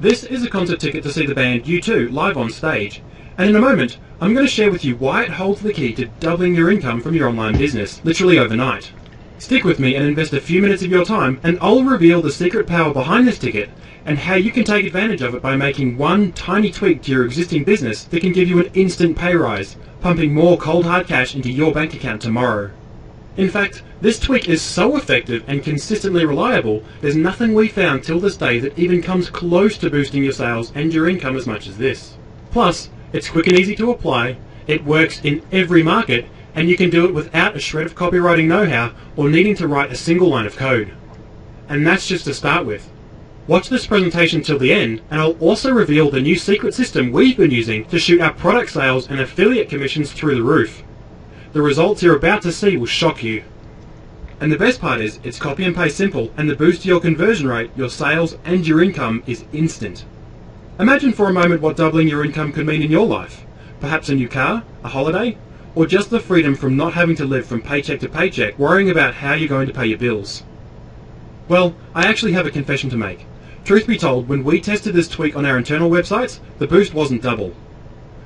This is a concert ticket to see the band U2 live on stage, and in a moment I'm going to share with you why it holds the key to doubling your income from your online business, literally overnight. Stick with me and invest a few minutes of your time, and I'll reveal the secret power behind this ticket and how you can take advantage of it by making one tiny tweak to your existing business that can give you an instant pay rise, pumping more cold hard cash into your bank account tomorrow. In fact, this tweak is so effective and consistently reliable, there's nothing we found till this day that even comes close to boosting your sales and your income as much as this. Plus, it's quick and easy to apply, it works in every market, and you can do it without a shred of copywriting know-how or needing to write a single line of code. And that's just to start with. Watch this presentation till the end, and I'll also reveal the new secret system we've been using to shoot our product sales and affiliate commissions through the roof. The results you're about to see will shock you. And the best part is, it's copy and paste simple, and the boost to your conversion rate, your sales, and your income is instant. Imagine for a moment what doubling your income could mean in your life. Perhaps a new car, a holiday, or just the freedom from not having to live from paycheck to paycheck, worrying about how you're going to pay your bills. Well, I actually have a confession to make. Truth be told, when we tested this tweak on our internal websites, the boost wasn't double.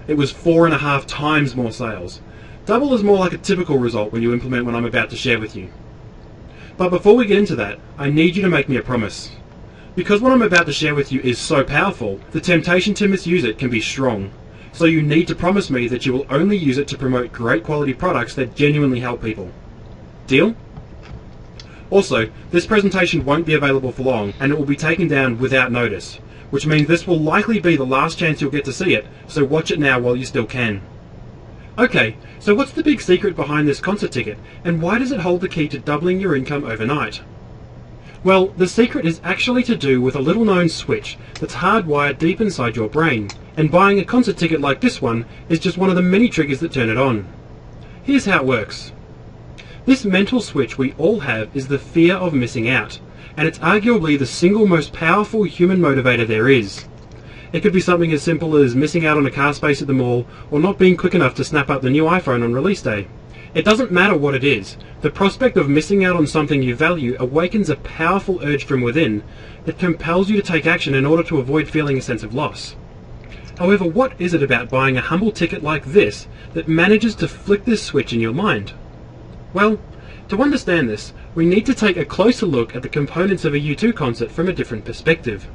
It was 4.5 times more sales. Double is more like a typical result when you implement what I'm about to share with you. But before we get into that, I need you to make me a promise. Because what I'm about to share with you is so powerful, the temptation to misuse it can be strong. So you need to promise me that you will only use it to promote great quality products that genuinely help people. Deal? Also, this presentation won't be available for long, and it will be taken down without notice, which means this will likely be the last chance you'll get to see it, so watch it now while you still can. Okay, so what's the big secret behind this concert ticket, and why does it hold the key to doubling your income overnight? Well, the secret is actually to do with a little known switch that's hardwired deep inside your brain, and buying a concert ticket like this one is just one of the many triggers that turn it on. Here's how it works. This mental switch we all have is the fear of missing out, and it's arguably the single most powerful human motivator there is. It could be something as simple as missing out on a car space at the mall, or not being quick enough to snap up the new iPhone on release day. It doesn't matter what it is, the prospect of missing out on something you value awakens a powerful urge from within that compels you to take action in order to avoid feeling a sense of loss. However, what is it about buying a humble ticket like this that manages to flick this switch in your mind? Well, to understand this, we need to take a closer look at the components of a U2 concert from a different perspective.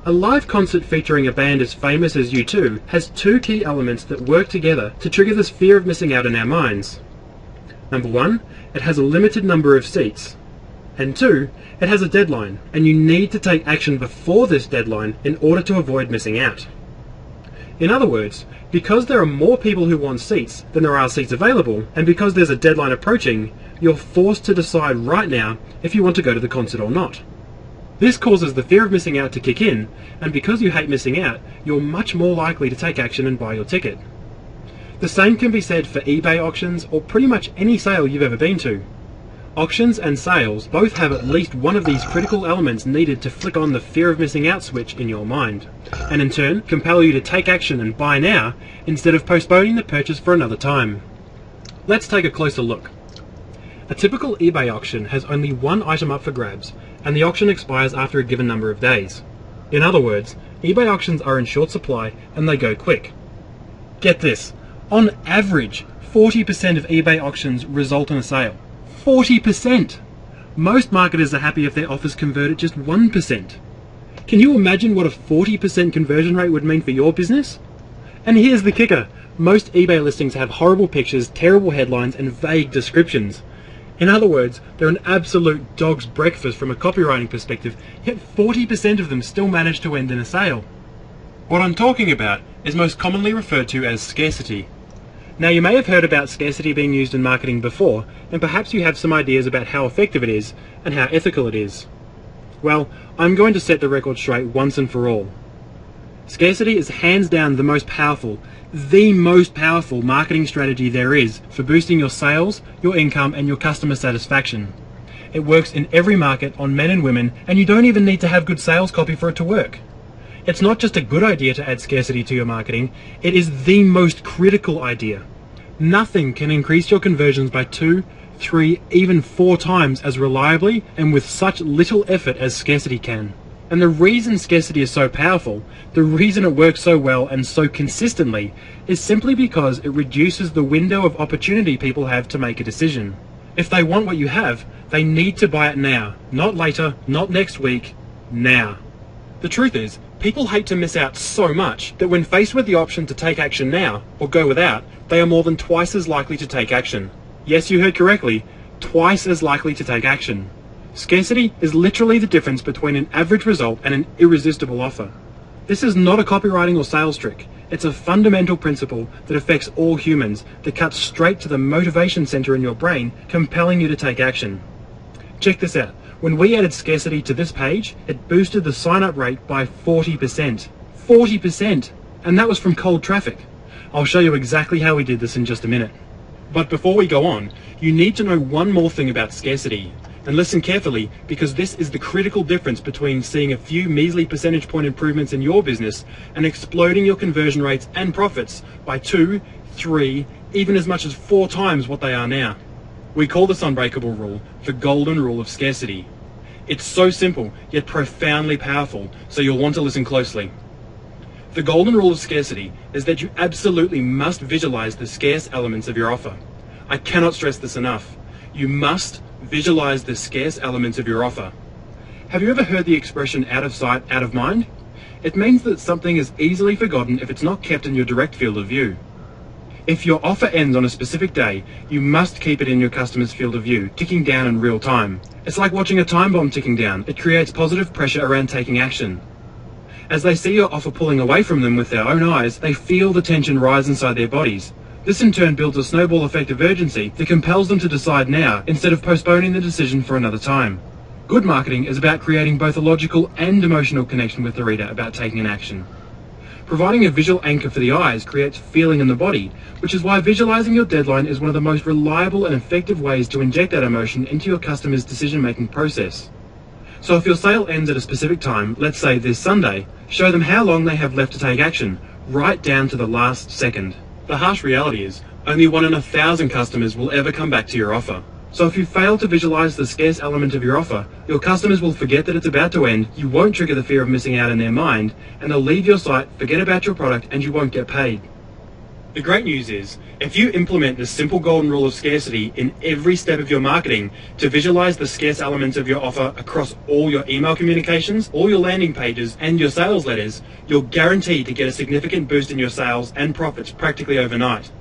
A live concert featuring a band as famous as U2 has two key elements that work together to trigger this fear of missing out in our minds. Number one, it has a limited number of seats. And two, it has a deadline, and you need to take action before this deadline in order to avoid missing out. In other words, because there are more people who want seats than there are seats available, and because there's a deadline approaching, you're forced to decide right now if you want to go to the concert or not. This causes the fear of missing out to kick in, and because you hate missing out, you're much more likely to take action and buy your ticket. The same can be said for eBay auctions or pretty much any sale you've ever been to. Auctions and sales both have at least one of these critical elements needed to flick on the fear of missing out switch in your mind, and in turn compel you to take action and buy now instead of postponing the purchase for another time. Let's take a closer look. A typical eBay auction has only one item up for grabs, and the auction expires after a given number of days. In other words, eBay auctions are in short supply and they go quick. Get this, on average, 40% of eBay auctions result in a sale. 40%! Most marketers are happy if their offers convert at just 1%. Can you imagine what a 40% conversion rate would mean for your business? And here's the kicker, most eBay listings have horrible pictures, terrible headlines, and vague descriptions. In other words, they're an absolute dog's breakfast from a copywriting perspective, yet 40% of them still manage to end in a sale. What I'm talking about is most commonly referred to as scarcity. Now, you may have heard about scarcity being used in marketing before, and perhaps you have some ideas about how effective it is and how ethical it is. Well, I'm going to set the record straight once and for all. Scarcity is hands down the most powerful marketing strategy there is for boosting your sales, your income, and your customer satisfaction. It works in every market on men and women, and you don't even need to have good sales copy for it to work. It's not just a good idea to add scarcity to your marketing, it is the most critical idea. Nothing can increase your conversions by 2, 3, even 4 times as reliably and with such little effort as scarcity can. And the reason scarcity is so powerful, the reason it works so well and so consistently, is simply because it reduces the window of opportunity people have to make a decision. If they want what you have, they need to buy it now, not later, not next week, now. The truth is, people hate to miss out so much that when faced with the option to take action now, or go without, they are more than twice as likely to take action. Yes, you heard correctly, twice as likely to take action. Scarcity is literally the difference between an average result and an irresistible offer. This is not a copywriting or sales trick. It's a fundamental principle that affects all humans, that cuts straight to the motivation center in your brain, compelling you to take action. Check this out. When we added scarcity to this page, it boosted the sign-up rate by 40%. 40%! And that was from cold traffic. I'll show you exactly how we did this in just a minute. But before we go on, you need to know one more thing about scarcity. And listen carefully, because this is the critical difference between seeing a few measly percentage point improvements in your business and exploding your conversion rates and profits by 2, 3, even as much as 4 times what they are now. We call this unbreakable rule the golden rule of scarcity. It's so simple, yet profoundly powerful, so you'll want to listen closely. The golden rule of scarcity is that you absolutely must visualize the scarce elements of your offer. I cannot stress this enough. You must visualize the scarce elements of your offer. Have you ever heard the expression out of sight, out of mind? It means that something is easily forgotten if it's not kept in your direct field of view. If your offer ends on a specific day, you must keep it in your customer's field of view, ticking down in real time. It's like watching a time bomb ticking down. It creates positive pressure around taking action. As they see your offer pulling away from them with their own eyes, they feel the tension rise inside their bodies. This in turn builds a snowball effect of urgency that compels them to decide now instead of postponing the decision for another time. Good marketing is about creating both a logical and emotional connection with the reader about taking an action. Providing a visual anchor for the eyes creates feeling in the body, which is why visualizing your deadline is one of the most reliable and effective ways to inject that emotion into your customer's decision-making process. So if your sale ends at a specific time, let's say this Sunday, show them how long they have left to take action, right down to the last second. The harsh reality is, only 1 in 1,000 customers will ever come back to your offer. So if you fail to visualize the scarce element of your offer, your customers will forget that it's about to end, you won't trigger the fear of missing out in their mind, and they'll leave your site, forget about your product, and you won't get paid. The great news is, if you implement this simple golden rule of scarcity in every step of your marketing to visualize the scarce elements of your offer across all your email communications, all your landing pages, and your sales letters, you're guaranteed to get a significant boost in your sales and profits practically overnight.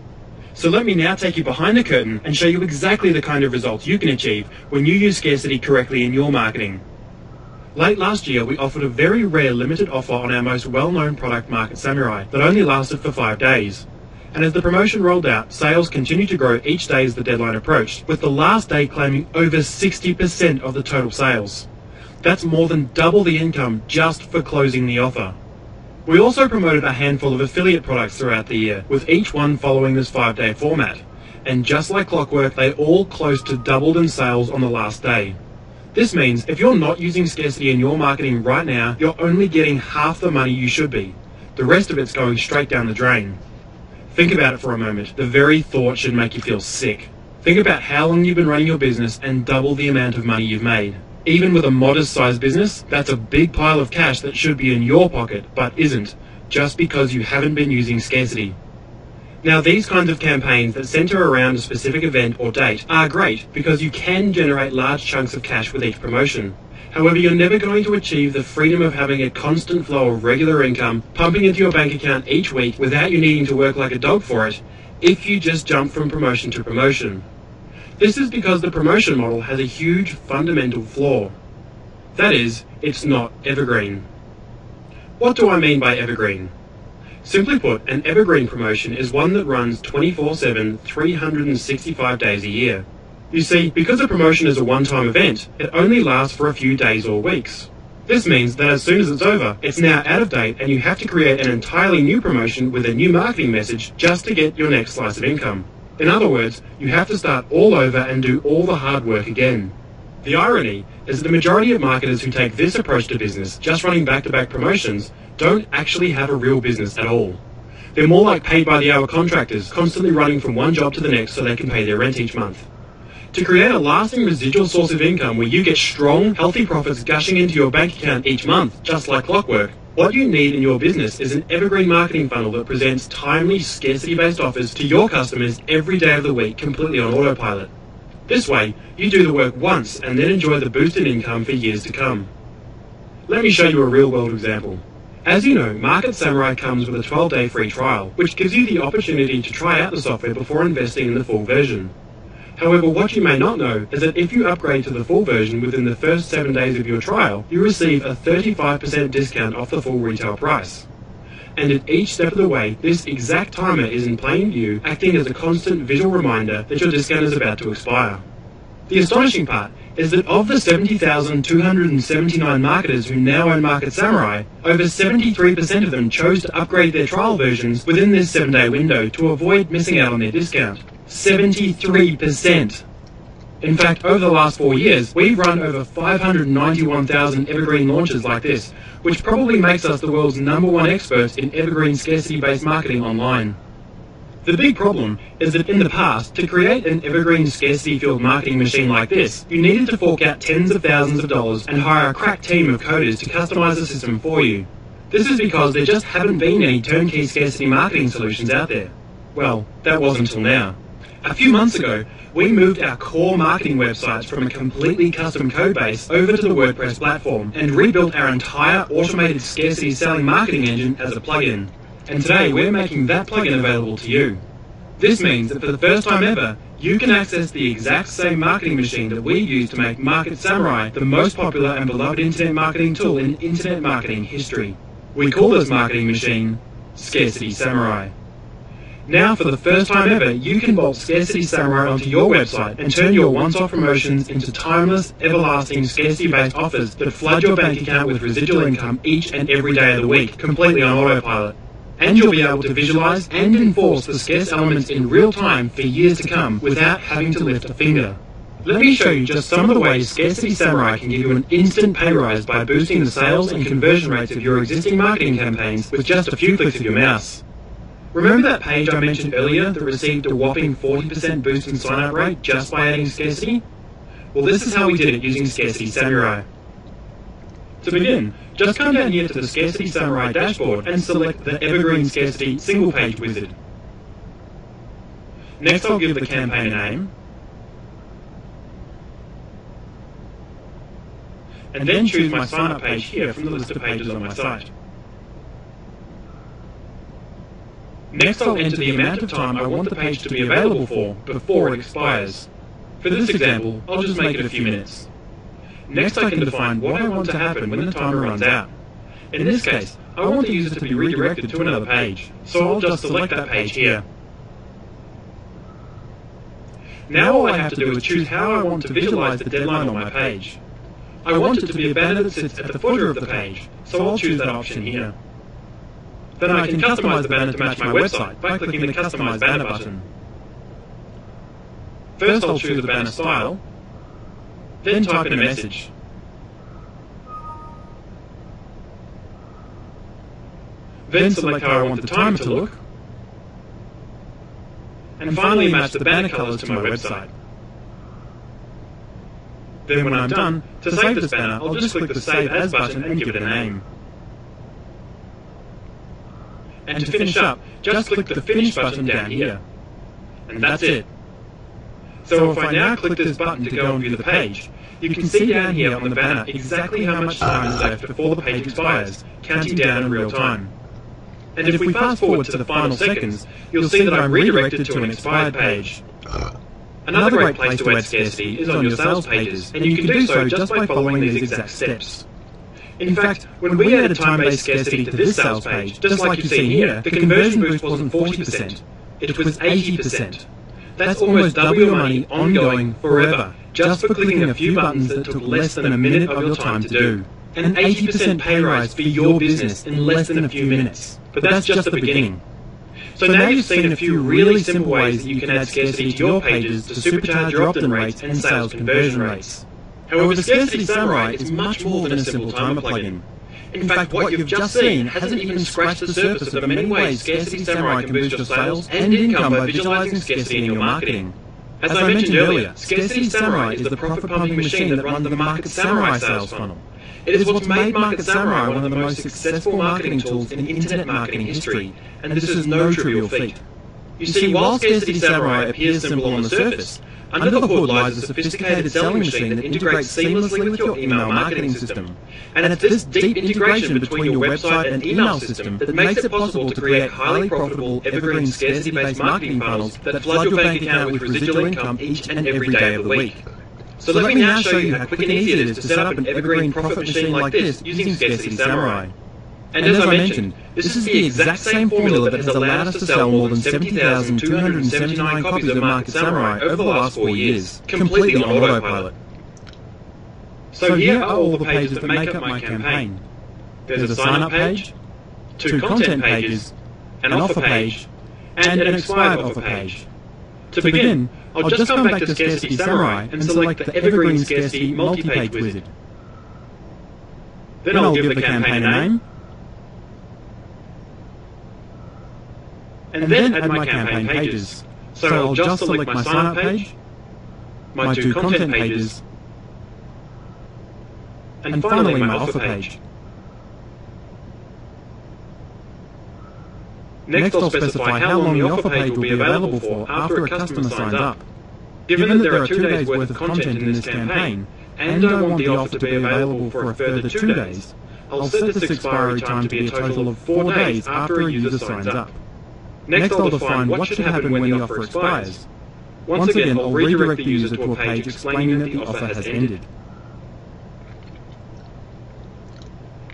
So let me now take you behind the curtain and show you exactly the kind of results you can achieve when you use scarcity correctly in your marketing. Late last year, we offered a very rare limited offer on our most well-known product, Scarcity-Samauri, that only lasted for 5 days. And as the promotion rolled out, sales continued to grow each day as the deadline approached, with the last day claiming over 60% of the total sales. That's more than double the income just for closing the offer. We also promoted a handful of affiliate products throughout the year, with each one following this 5-day format. And just like clockwork, they all close to doubled in sales on the last day. This means if you're not using scarcity in your marketing right now, you're only getting half the money you should be. The rest of it's going straight down the drain. Think about it for a moment. The very thought should make you feel sick. Think about how long you've been running your business and double the amount of money you've made. Even with a modest-sized business, that's a big pile of cash that should be in your pocket, but isn't, just because you haven't been using scarcity. Now, these kinds of campaigns that center around a specific event or date are great because you can generate large chunks of cash with each promotion. However, you're never going to achieve the freedom of having a constant flow of regular income pumping into your bank account each week without you needing to work like a dog for it if you just jump from promotion to promotion. This is because the promotion model has a huge fundamental flaw. That is, it's not evergreen. What do I mean by evergreen? Simply put, an evergreen promotion is one that runs 24/7, 365 days a year. You see, because a promotion is a one-time event, it only lasts for a few days or weeks. This means that as soon as it's over, it's now out of date and you have to create an entirely new promotion with a new marketing message just to get your next slice of income. In other words, you have to start all over and do all the hard work again. The irony is that the majority of marketers who take this approach to business, just running back-to-back promotions, don't actually have a real business at all. They're more like paid-by-the-hour contractors, constantly running from one job to the next so they can pay their rent each month. To create a lasting residual source of income where you get strong, healthy profits gushing into your bank account each month, just like clockwork, what you need in your business is an evergreen marketing funnel that presents timely, scarcity-based offers to your customers every day of the week completely on autopilot. This way, you do the work once and then enjoy the boosted income for years to come. Let me show you a real-world example. As you know, Scarcity-Samauri comes with a 12-day free trial, which gives you the opportunity to try out the software before investing in the full version. However, what you may not know is that if you upgrade to the full version within the first 7 days of your trial, you receive a 35% discount off the full retail price. And at each step of the way, this exact timer is in plain view, acting as a constant visual reminder that your discount is about to expire. The astonishing part is that of the 70,279 marketers who now own Scarcity-Samauri, over 73% of them chose to upgrade their trial versions within this 7-day window to avoid missing out on their discount. 73%! In fact, over the last 4 years, we've run over 591,000 evergreen launches like this, which probably makes us the world's #1 experts in evergreen scarcity-based marketing online. The big problem is that in the past, to create an evergreen scarcity-fueled marketing machine like this, you needed to fork out tens of thousands of dollars and hire a crack team of coders to customize the system for you. This is because there just haven't been any turnkey scarcity marketing solutions out there. Well, that was until now. A few months ago, we moved our core marketing websites from a completely custom code base over to the WordPress platform and rebuilt our entire automated scarcity selling marketing engine as a plugin. And today we're making that plugin available to you. This means that for the first time ever, you can access the exact same marketing machine that we use to make Scarcity-Samauri the most popular and beloved internet marketing tool in internet marketing history. We call this marketing machine Scarcity-Samauri. Now, for the first time ever, you can bolt Scarcity-Samauri onto your website and turn your once-off promotions into timeless, everlasting, scarcity-based offers that flood your bank account with residual income each and every day of the week, completely on autopilot. And you'll be able to visualize and enforce the scarce elements in real time for years to come without having to lift a finger. Let me show you just some of the ways Scarcity-Samauri can give you an instant pay rise by boosting the sales and conversion rates of your existing marketing campaigns with just a few clicks of your mouse. Remember that page I mentioned earlier that received a whopping 40% boost in sign-up rate just by adding scarcity? Well, this is how we did it using Scarcity-Samauri. To begin, just come down here to the Scarcity-Samauri dashboard and select the Evergreen Scarcity single page wizard. Next, I'll give the campaign a name, and then choose my sign-up page here from the list of pages on my site. Next, I'll enter the amount of time I want the page to be available for before it expires. For this example, I'll just make it a few minutes. Next, I can define what I want to happen when the timer runs out. In this case, I want the user to be redirected to another page, so I'll just select that page here. Now all I have to do is choose how I want to visualize the deadline on my page. I want it to be a banner that sits at the footer of the page, so I'll choose that option here. Then I can customize the banner to match my website by clicking the Customize Banner button. First I'll choose the banner style, then type in a message. Then select how I want the timer to look, and finally match the banner colors to my website. Then when I'm done, to save this banner, I'll just click the Save As button and give it a name. And to finish up, just click the Finish button down here. And that's it. So if I now click this button to go and view the page, you can see down here on the banner exactly how much time is left before the page expires, counting down in real time. And if we fast forward to the final seconds, you'll see that I'm redirected to an expired page. Another great place to add scarcity is on your sales pages, and you can do so just by following these exact steps. In fact, when we added time-based scarcity to this sales page, just like you've seen here, the conversion boost wasn't 40%, it was 80%. That's almost double your money, ongoing, forever, just for clicking a few buttons that took less than a minute of your time to do. And an 80% pay rise for your business in less than a few minutes. But that's just the beginning. So now you've seen a few really simple ways that you can add scarcity to your pages to supercharge your opt-in rates and sales conversion rates. However, the Scarcity-Samauri is much more than a simple timer plugin. In fact, what you've just seen hasn't even scratched the surface of the many ways Scarcity-Samauri can boost your sales and income by visualizing scarcity in your marketing. As I mentioned earlier, Scarcity-Samauri is the profit-pumping machine that runs the Market Samurai sales funnel. It is what's made Market Samurai one of the most successful marketing tools in internet marketing history, and this is no trivial feat. You see, while Scarcity-Samauri appears simple on the surface, under the hood lies a sophisticated selling machine that integrates seamlessly with your email marketing system. And it's this deep integration between your website and email system that makes it possible to create highly profitable, evergreen, scarcity-based marketing funnels that flood your bank account with residual income each and every day of the week. So let me now show you how quick and easy it is to set up an evergreen profit machine like this using Scarcity-Samauri. And as I mentioned, this is the exact same formula that has allowed us to sell more than 70,279 copies of Market Samurai over the last 4 years, completely on autopilot. So here are all the pages that make up my campaign. There's a sign-up page, 2 content pages, an offer page, and an expired offer page. To begin, I'll just come back to Scarcity-Samauri and select the Evergreen Scarcity multi-page wizard. Then I'll give the campaign a name, and then add my campaign pages. So I'll just select my sign-up page, my 2 content pages, and finally my offer page. Next I'll specify how long the offer page will be available for after a customer signs up. Given that there are 2 days worth of content in this campaign, and I want the offer to be available for a further 2 days, I'll set this expiry time to be a total of 4 days after a user signs up. Next I'll define what should happen when the offer expires. Once again, I'll redirect the user to a page explaining that the offer has ended.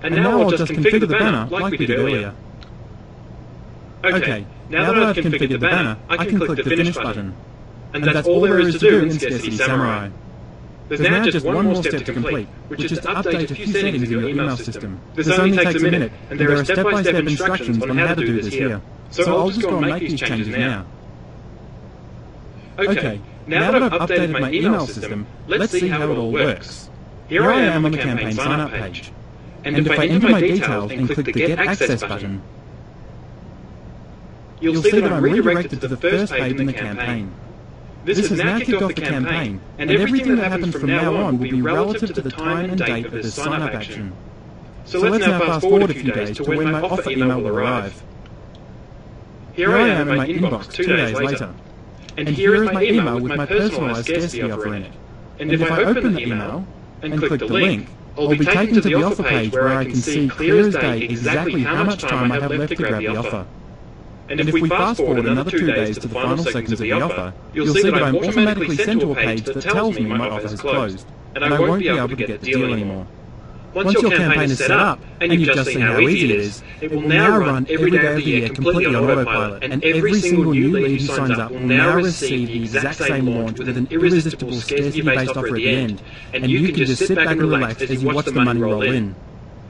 And now I'll just configure the banner like we did earlier. Okay, now that I've configured the banner, I can click the Finish button. And that's all there is to do in Scarcity-Samauri. There's now just one more step to complete, which is to update a few settings in your email system. This only takes a minute, and there are step-by-step instructions on how to do this here. So I'll just go and make these changes now. Okay, now that I've updated my email system, let's see how it all works. Here I am on the campaign sign-up page. And if I enter my details and click the Get Access button, you'll see that I'm redirected to the first page in the campaign. This has now kicked off the campaign, and everything that happens from now on will be relative to the time and date of this sign-up action. So let's now fast forward a few days to when my offer email will arrive. Here I am in my inbox 2 days later, and here is my email with my personalized scarcity offer in it. And if I open the email and click the link, I'll be taken to the offer page where I can see clear as day exactly how much time I have left to grab the offer. And if we fast forward another 2 days to the final seconds of the offer, you'll see that I'm automatically sent to a page that tells me my offer has closed, and I won't be able to get the deal anymore. Once your campaign is set up, and you've just seen how easy it is, it will now run every day of the year completely on autopilot, and every single new lead who signs up will now receive the exact same launch with an irresistible scarcity-based offer at the end, and you can just sit back and relax as you watch the money roll in.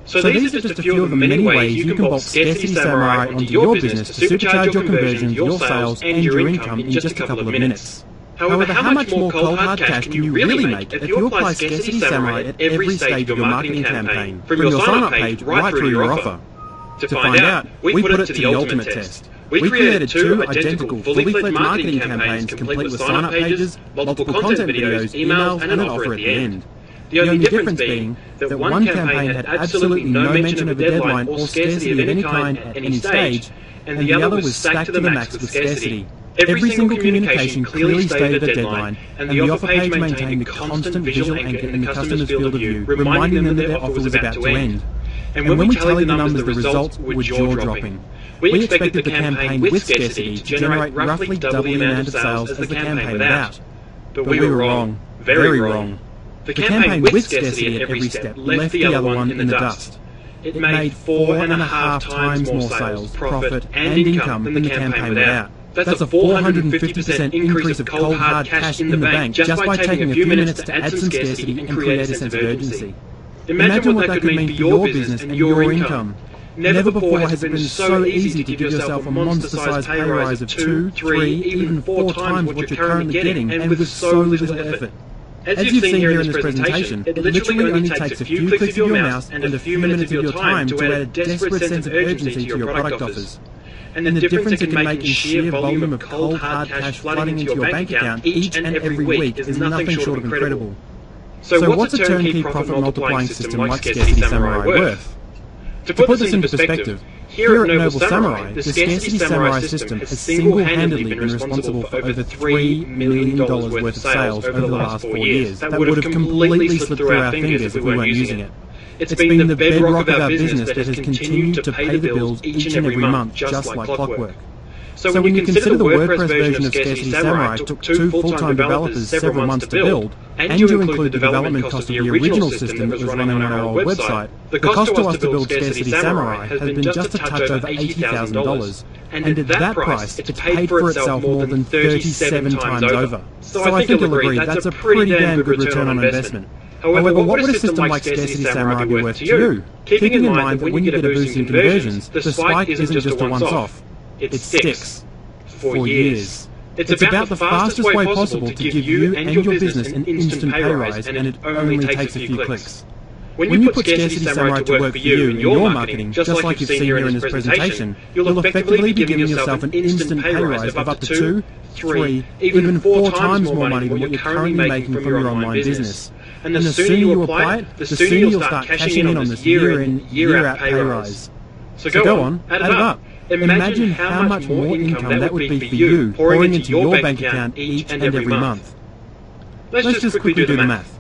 So these are just a few of the many ways you can bolt Scarcity-Samauri onto your business to supercharge your conversions, your sales, and your income in just a couple of minutes. However, how much more cold hard cash can you really make if you apply Scarcity-Samauri at every stage of your marketing campaign, from your sign-up page right through your offer? To find out, we put it to the ultimate test. We created 2 identical, fully-fledged marketing campaigns complete with sign-up pages, multiple content videos, emails, and an offer at the end. The only difference being that one campaign had absolutely no mention of a deadline or scarcity of any kind at any stage, and the other was stacked to the max with scarcity. Every single communication clearly stated a deadline, and the offer page maintained a constant visual anchor in the customer's field of view, reminding them that their offer was about to end. And when we tallied the numbers, the results were jaw-dropping. We expected the campaign with scarcity to generate roughly double the amount of sales as the campaign without. But we were wrong, very wrong. The campaign with scarcity at every step left the other one in the dust. It made 4.5 times more sales, profit, and income than the campaign without. That's a 450% increase of cold hard cash in the bank just by taking a few minutes to add some scarcity and create a sense of urgency. Imagine what that could mean for your business and your income. Never before has it been so easy to give yourself a monster-sized pay rise of 2, 3, even 4 times what you're currently getting, and with so little effort. As you've seen here in this presentation, it literally only takes a few clicks of your mouse and a few minutes of your time to add a desperate sense of urgency to your product offers. and the difference it can make in sheer volume of cold hard cash flooding into your bank account each and every week is nothing short of incredible. So what's a turnkey profit multiplying system like Scarcity-Samauri worth? To put this into perspective, here at Noble Samurai, the Scarcity-Samauri system has single-handedly been responsible for over $3 million worth of sales over the last 4 years that would have completely slipped through our fingers if we weren't using it. It's been the bedrock of our business that has continued to pay the bills each and every month just like clockwork. So when you consider the WordPress version of Scarcity-Samauri took 2 full-time developers several months to build, and you include the development cost of the original system that was running on our old website, the cost to us to build Scarcity-Samauri has been just a touch over $80,000, and at that price it's paid for itself more than 37 times over. So I think you'll agree that's a pretty damn good return on investment. However, what would a system like Scarcity-Samauri be worth to you? Keeping in mind that when you get a boost in conversions, the spike isn't just a once-off. It sticks for years. It's about the fastest way possible to give you and your business an instant pay rise, and it only takes a few clicks. When you put Scarcity-Samauri to work for you in your marketing, just like you've seen here in this presentation, you'll effectively be giving yourself an instant pay rise of up to 2, 3, even 4 times more money than what you're currently making from your online business. And the sooner you apply it, the sooner you'll start cashing in on this year-in, year-out pay rise. So go on, add it up. Imagine how much more income that would be for you pouring into your bank account each and every month. Let's just quickly do the math.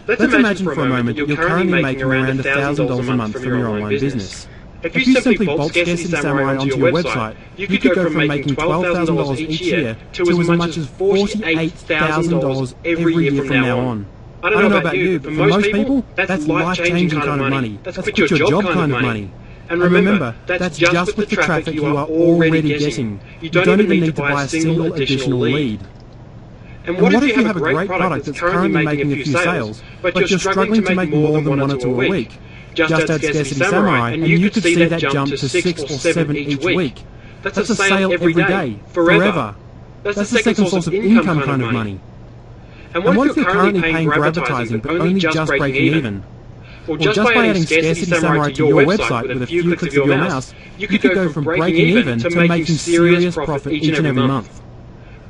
Let's imagine for a moment that you're currently making around $1,000 a month from your online business. If you simply bolt Scarcity-Samauri onto your website, you could go from making $12,000 each year to as much as $48,000 every year from now on. I don't know about you, but for most people, that's life-changing kind of money. That's quit your job kind of money. And remember, that's just with the traffic you are already getting. You don't even need to buy a single additional lead. And what if you have a great product that's currently making a few sales, but you're struggling to make more than 1 or 2 a week? Just add Scarcity-Samauri, and you could see that jump to 6 or 7 each week. That's a sale every day, forever. That's the second source of income kind of money. And what if you're currently paying for advertising, but only just breaking even? Well, just by adding Scarcity-Samauri to your website with a few clicks of your mouse, you could go from breaking even to making serious profit each and every month.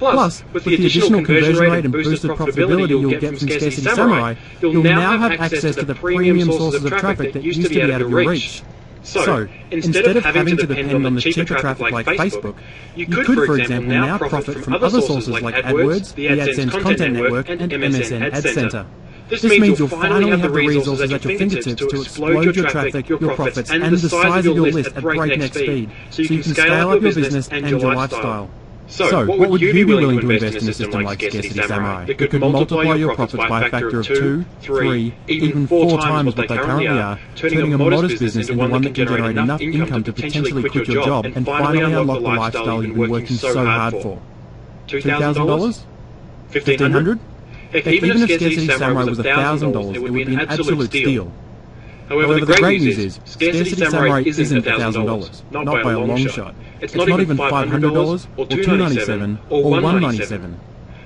Plus, with the additional conversion rate and boosted profitability you'll get from Scarcity-Samauri, you'll now have access to the premium sources of traffic that used to be out of your reach. So, instead of having to depend on the cheaper traffic like Facebook, you could, for example, now profit from other sources like AdWords, the AdSense Content Network, and MSN Ad Center. This means you'll finally have the resources at your fingertips to explode your traffic, your profits, and the size of your list at breakneck speed, so you can scale up your business and your lifestyle. So, what would you be willing to invest in a system like Scarcity-Samauri that could multiply your profits by a factor of 2, 3, even 4 times what they currently are, turning a modest business into one that can generate enough income to potentially quit your job and finally unlock the lifestyle you've been working so hard for? $2,000? $1,500? Even if Scarcity-Samauri was $1,000, it would be an absolute steal. However, the great news is, Scarcity-Samauri isn't $1,000, not by a long shot. It's not even $500 or $297 or $197.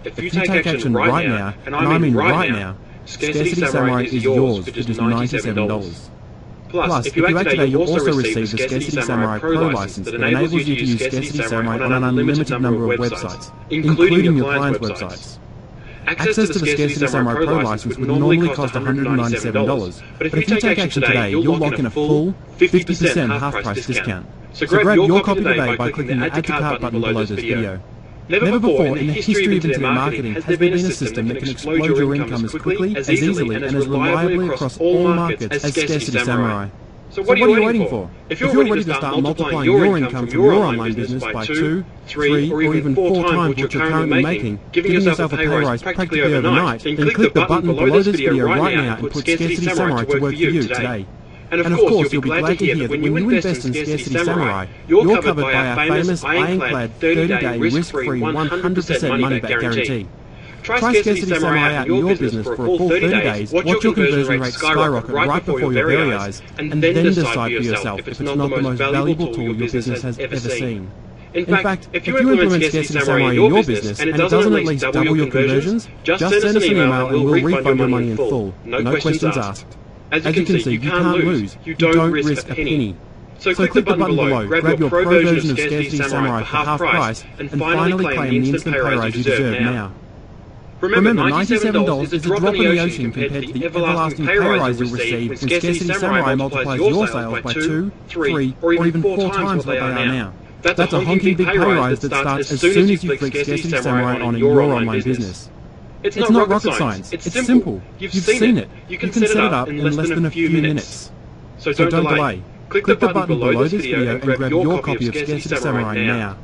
If you take action right now, and I mean right now, Scarcity-Samauri is yours for just $97. Plus, if you activate, you'll also receive the Scarcity-Samauri Pro license that enables you to use Scarcity-Samauri on an unlimited number of websites, including your clients' websites. Access to the Scarcity-Samauri Pro license would normally cost $197, but if you take action today, you'll lock in a full 50% half-price discount. So grab your copy today by clicking the Add to Cart button below this video. Never before in the history of internet marketing has there been a system that can explode your income as quickly, as easily, and as reliably across all markets as Scarcity-Samauri. So what are you waiting for? If you're ready to start multiplying your income from your online business by 2, 3, or even 4 times what you're currently making, giving yourself a pay rise practically overnight, then click the button below this video right now and put Scarcity-Samauri to work for you today. And of course, you'll be glad to hear that when you invest in Scarcity-Samauri, you're covered by our famous ironclad 30-day risk-free 100% money-back guarantee. Try Scarcity-Samauri out in your business for a full 30 days, watch your conversion rate skyrocket right before your very eyes, and then decide for yourself if it's not the most valuable tool your business has ever seen. In fact, if you implement Scarcity-Samauri in your business and it doesn't at least double your conversions, just send us an email and we'll refund your money in full. No questions asked. As you can see, you can't lose. You don't risk a penny. So click the button below, grab your pro version of Scarcity-Samauri for half price, and finally claim the instant pay rise you deserve now. Remember, $97 is a drop in the ocean compared to the everlasting pay rise you'll receive when Scarcity-Samauri multiplies your sales by 2, 3, or even 4 times what they are now. That's a honking big pay rise that starts as soon as you click Scarcity-Samauri on in your online business. It's not rocket science, it's simple. You've seen it. You can set it up in less than a few minutes. So don't delay. Click the button below this video and grab your copy of Scarcity-Samauri now.